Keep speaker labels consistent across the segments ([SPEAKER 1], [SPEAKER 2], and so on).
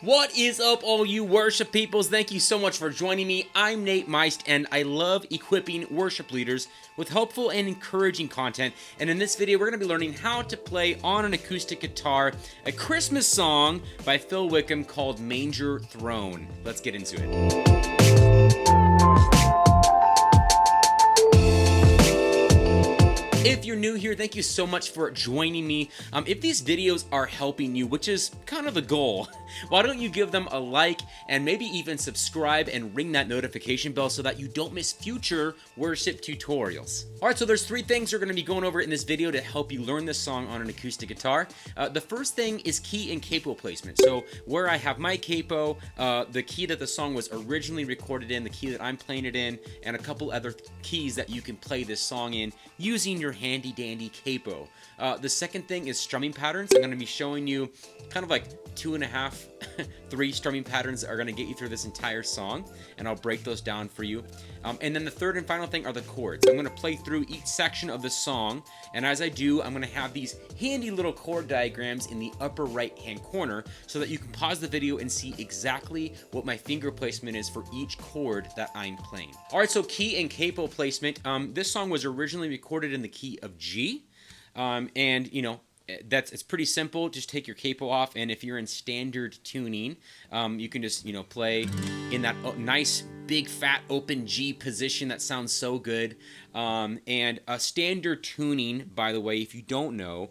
[SPEAKER 1] What is up, all you worship peoples? Thank you so much for joining me. I'm Nate Meist, and I love equipping worship leaders with helpful and encouraging content. And in this video, we're going to be learning how to play on an acoustic guitar a Christmas song by Phil Wickham called Manger Throne. Let's get into it. If you're new here, thank you so much for joining me. If these videos are helping you, which is kind of the goal, why don't you give them a like and maybe even subscribe and ring that notification bell so that you don't miss future worship tutorials. Alright, so there's three things we're going to be going over in this video to help you learn this song on an acoustic guitar. The first thing is key and capo placement. So where I have my capo, the key that the song was originally recorded in, the key that I'm playing it in, and a couple other keys that you can play this song in using your handy dandy capo. The second thing is strumming patterns. I'm going to be showing you kind of like 2.5, 3 strumming patterns that are going to get you through this entire song, and I'll break those down for you. And then the third and final thing are the chords. I'm going to play through each section of the song, and as I do, I'm going to have these handy little chord diagrams in the upper right hand corner so that you can pause the video and see exactly what my finger placement is for each chord that I'm playing. Alright, so key and capo placement. This song was originally recorded in the key of G, and you know, it's pretty simple. Just take your capo off, and if you're in standard tuning, you can just, you know, play in that nice big fat open G position that sounds so good. And a standard tuning, by the way, if you don't know,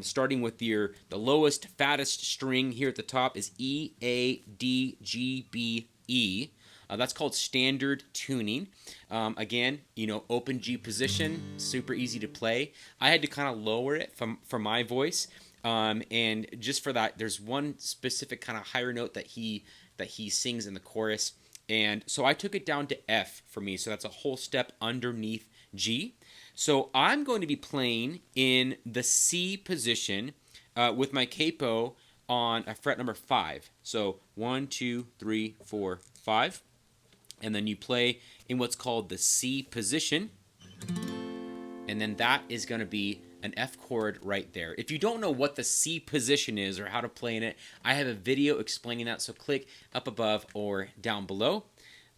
[SPEAKER 1] starting with the lowest fattest string here at the top is E, A, D, G, B, E. That's called standard tuning. Again, you know, open G position, super easy to play. I had to kind of lower it for my voice, and just for that, there's one specific kind of higher note that he sings in the chorus, and so I took it down to F for me. So that's a whole step underneath G. So I'm going to be playing in the C position with my capo on a fret number 5. So 1, 2, 3, 4, 5. And then you play in what's called the C position, and then that is going to be an F chord right there. If you don't know what the C position is or how to play in it, I have a video explaining that, so click up above or down below.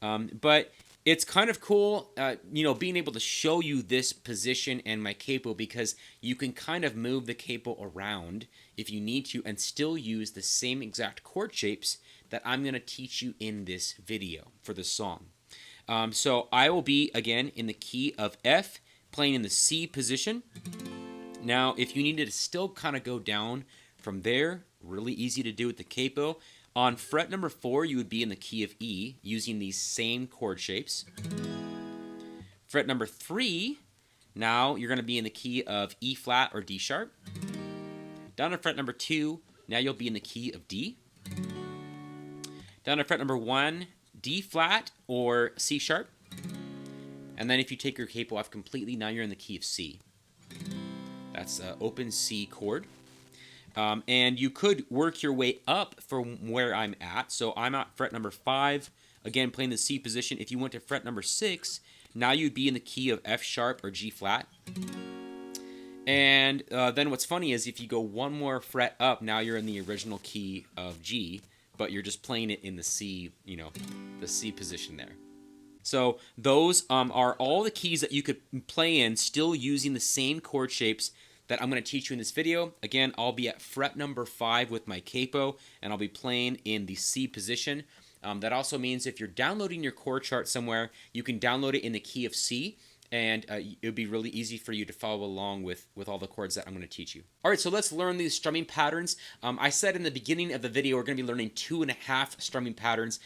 [SPEAKER 1] But it's kind of cool, you know, being able to show you this position and my capo, because you can kind of move the capo around if you need to and still use the same exact chord shapes that I'm going to teach you in this video for the song. So I will be, again, in the key of F, playing in the C position. Now, if you needed to still kind of go down from there, really easy to do with the capo. On fret number 4, you would be in the key of E, using these same chord shapes. Fret number 3, now you're going to be in the key of E flat or D sharp. Down to fret number 2, now you'll be in the key of D. Down to fret number 1, D flat or C sharp. And then if you take your capo off completely, now you're in the key of C. That's an open C chord. And you could work your way up from where I'm at. So I'm at fret number 5, again playing the C position. If you went to fret number 6, now you'd be in the key of F sharp or G flat. And then what's funny is if you go one more fret up, now you're in the original key of G, but you're just playing it in the C, you know, the C position there. So those are all the keys that you could play in, still using the same chord shapes that I'm going to teach you in this video. Again, I'll be at fret number 5 with my capo, and I'll be playing in the C position. That also means if you're downloading your chord chart somewhere, you can download it in the key of C, and it would be really easy for you to follow along with all the chords that I'm going to teach you. All right, so let's learn these strumming patterns. I said in the beginning of the video we're going to be learning 2.5 strumming patterns.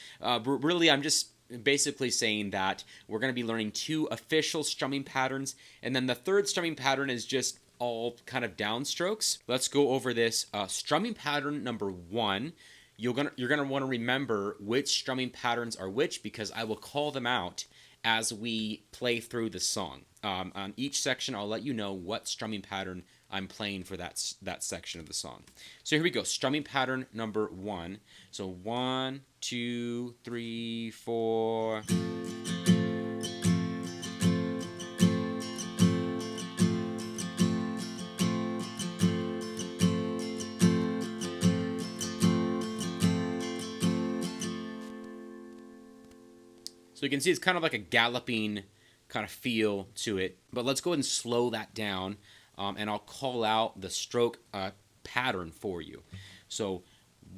[SPEAKER 1] Really, I'm just basically saying that we're going to be learning 2 official strumming patterns, and then the third strumming pattern is just all kind of downstrokes. Let's go over this. Strumming pattern number 1. You're gonna want to remember which strumming patterns are which, because I will call them out as we play through the song. On each section, I'll let you know what strumming pattern I'm playing for that section of the song. So here we go. Strumming pattern number 1. So 1, 2, 3, 4. So you can see it's kind of like a galloping kind of feel to it. But let's go ahead and slow that down, and I'll call out the stroke pattern for you. So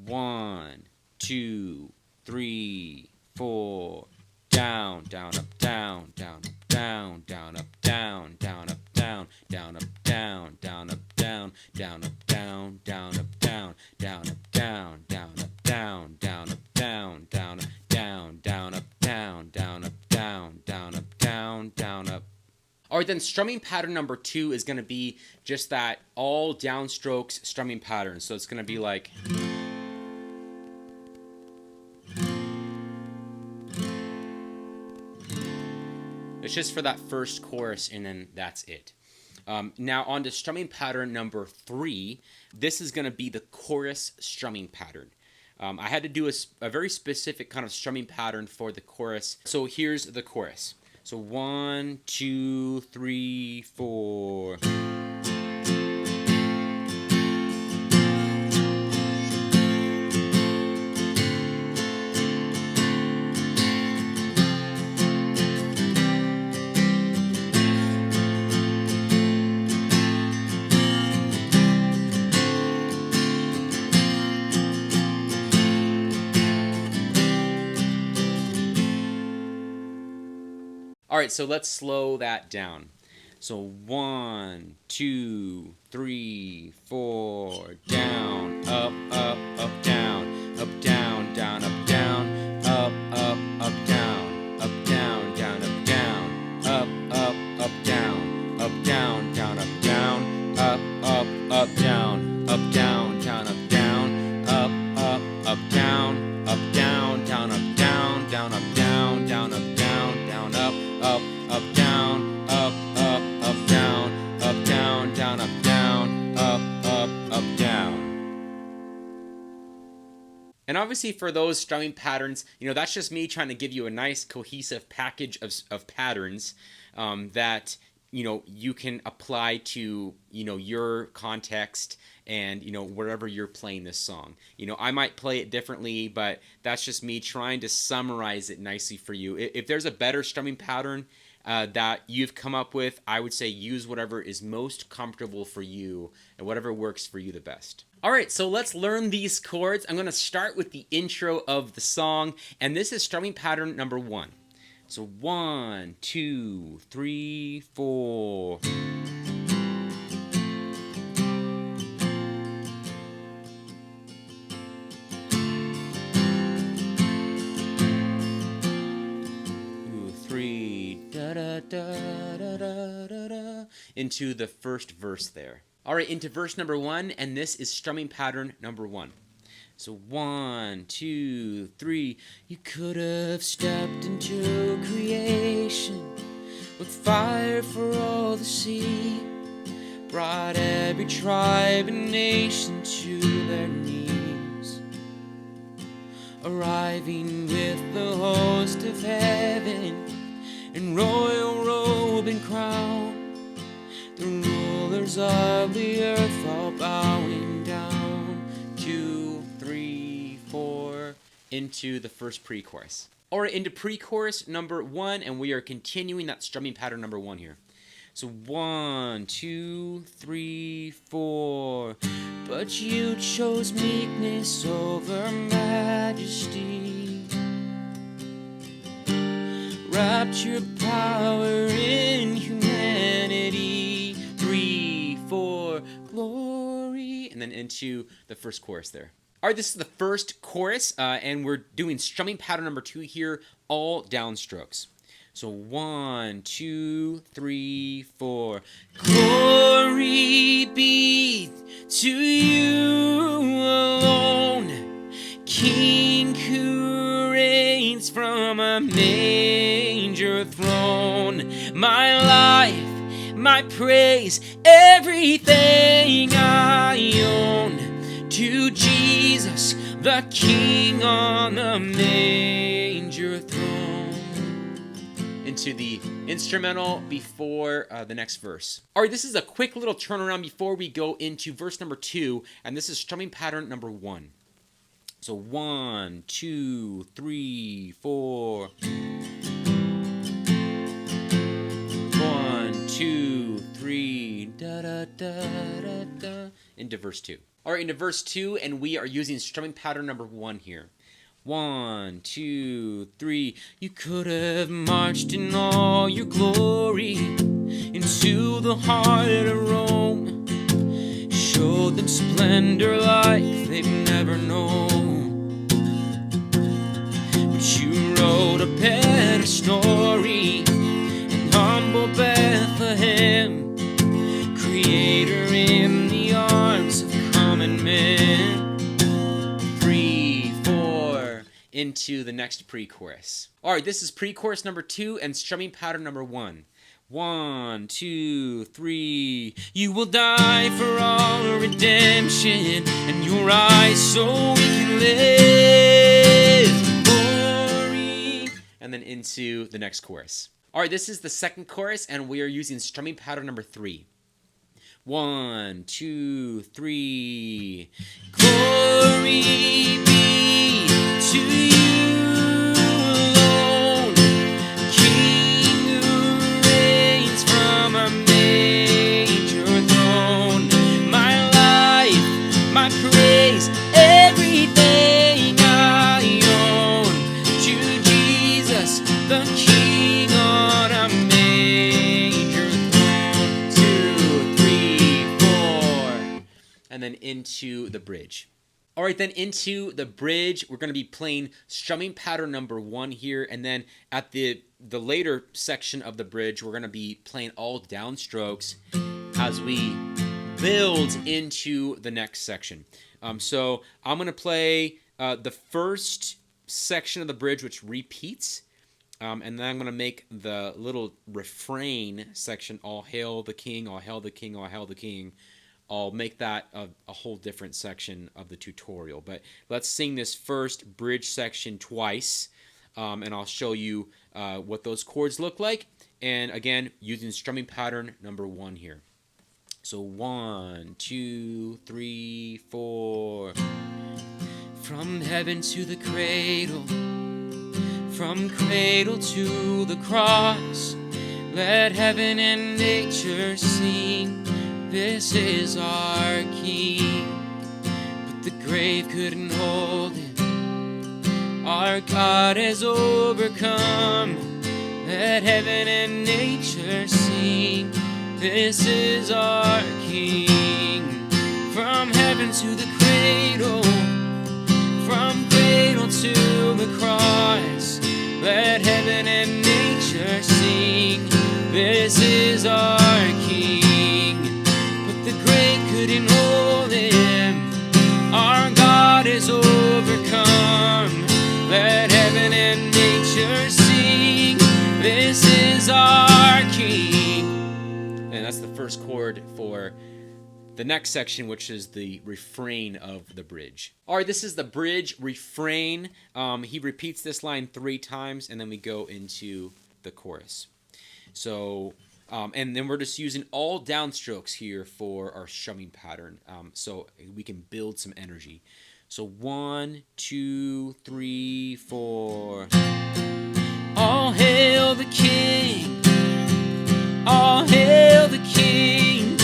[SPEAKER 1] 1, 2, 3, 4, down, down, up, down, down, up, down, down, up, down, down, up, down, down, up, down, down, up, down, down, up, down, down, up, down, down, up, down, down, up, down, down, up, down, down, up, down, down, up, down, down, up, down, down, up, down, down, up. All right, then strumming pattern number 2 is going to be just that all downstrokes strumming pattern. So it's going to be like. It's just for that first chorus, and then that's it. Now on to strumming pattern number 3. This is going to be the chorus strumming pattern. I had to do a very specific kind of strumming pattern for the chorus. So here's the chorus. So 1, 2, 3, 4. All right, so let's slow that down. So 1, 2, 3, 4, down, up, up, up, down, up, down, down, up, down, up, up, down, up, down, down, up, down, up, down, up, down, down, up, down, up, down, up, down, down, up, down, up, down, down, up, down, down, up, down, down, up, down, down, up, down, down, down, up, down, up, down. And obviously for those strumming patterns, that's just me trying to give you a nice cohesive package of patterns that, you can apply to, your context and, wherever you're playing this song. I might play it differently, but that's just me trying to summarize it nicely for you. If there's a better strumming pattern that you've come up with, I would say use whatever is most comfortable for you and whatever works for you the best. All right, so let's learn these chords. I'm going to start with the intro of the song, and this is strumming pattern number 1. So 1, 2, 3, 4. Into the first verse there. All right, into verse number 1, and this is strumming pattern number 1. So 1, 2, 3. You could have stepped into creation with fire for all to see, brought every tribe and nation to their knees, arriving with the host of heaven in royal robe and crown. The rulers of the earth all bowing down. 2, 3, 4, into the first pre-chorus. All right, into pre-chorus number 1, and we are continuing that strumming pattern number 1 here. So 1, 2, 3, 4. But you chose meekness over majesty, wrapped your power in humanity. 3, 4, glory, and then into the first chorus there. All right, this is the first chorus, and we're doing strumming pattern number 2 here, all downstrokes. So 1, 2, 3, 4. Glory be to you alone, King who reigns from a manger throne. My life, my praise, everything I own, to Jesus, the King on the manger throne. Into the instrumental before the next verse. All right, this is a quick little turnaround before we go into verse number 2, and this is strumming pattern number 1. So 1, 2, 3, 4. 1, 2, 3, da da da da da. Into verse 2. All right, into verse 2, and we are using strumming pattern number 1 here. 1, 2, 3. You could have marched in all your glory into the heart of Rome, showed them splendor like they've never known. But you wrote a better story in humble Bethlehem, creator in the arms of common men. 3, 4, into the next pre-chorus. All right, this is pre-chorus number 2 and strumming pattern number 1. 1, 2, 3. You will die for our redemption, and you rise so we can live glory. And then into the next chorus. All right, this is the second chorus, and we are using strumming pattern number 3. 1, 2, 3. Glory be to you alone, King who reigns from a manger throne. My life, my praise, everything I own, to Jesus, the King on a manger throne. 2, 3, 4. And then into the bridge. All right, then into the bridge, we're going to be playing strumming pattern number 1 here, and then at the later section of the bridge, we're going to be playing all downstrokes as we build into the next section. So I'm going to play the first section of the bridge, which repeats, and then I'm going to make the little refrain section, all hail the King, all hail the King, all hail the King. I'll make that a whole different section of the tutorial. But let's sing this first bridge section twice, and I'll show you what those chords look like. And again, using strumming pattern number 1 here. So 1, 2, 3, 4. From heaven to the cradle, from cradle to the cross, let heaven and nature sing. This is our King, but the grave couldn't hold him. Our God has overcome. Let heaven and nature sing. This is our King. From heaven to the cradle, from cradle to the cross, let heaven and nature sing. This is our King. The grave couldn't hold him. Our God is overcome. Let heaven and nature sing. This is our King. And that's the first chord for the next section, which is the refrain of the bridge. All right, this is the bridge refrain. He repeats this line 3 times, and then we go into the chorus. So and then we're just using all downstrokes here for our strumming pattern, so we can build some energy. So 1, 2, 3, 4. All hail the King, all hail the King,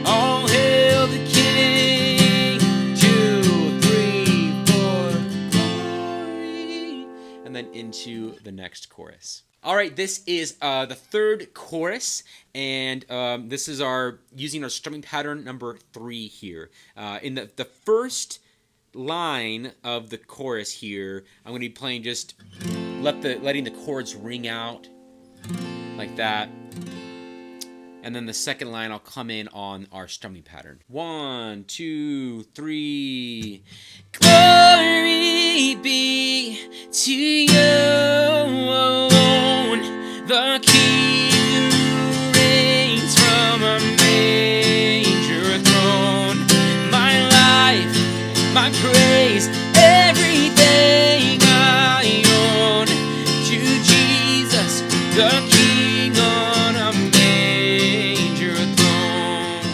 [SPEAKER 1] all hail the King. 2, 3, 4, glory. And then into the next chorus. All right, this is the third chorus, and this is using our strumming pattern number 3 here. In the first line of the chorus here, I'm going to be playing just letting the chords ring out like that. And then the second line, I'll come in on our strumming pattern. 1, 2, 3. Glory be to you alone, the King who reigns from a manger throne. My life, my praise, everything I own, to Jesus, the King on a manger throne.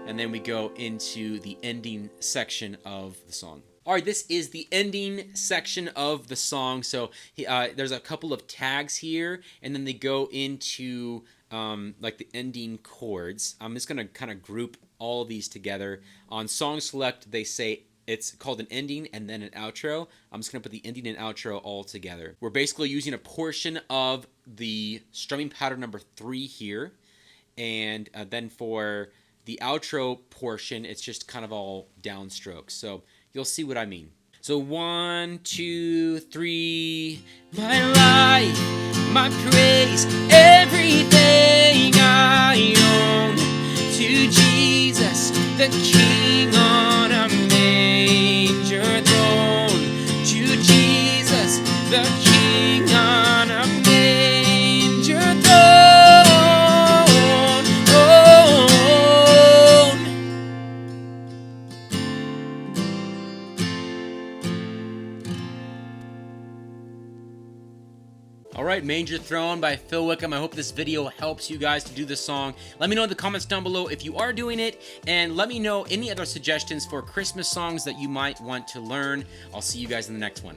[SPEAKER 1] And then we go into the ending section of the song. All right, this is the ending section of the song. So there's a couple of tags here, and then they go into like the ending chords. I'm just gonna kind of group all of these together. On song select, they say it's called an ending and then an outro. I'm just gonna put the ending and outro all together. We're basically using a portion of the strumming pattern number 3 here, and then for the outro portion, it's just kind of all downstrokes. So you'll see what I mean. So 1, 2, 3, my life, my praise, everything I own, to Jesus, the King on a manger throne, to Jesus, the King on a manger throne. Alright, Manger Throne by Phil Wickham. I hope this video helps you guys to do this song. Let me know in the comments down below if you are doing it, and let me know any other suggestions for Christmas songs that you might want to learn. I'll see you guys in the next one.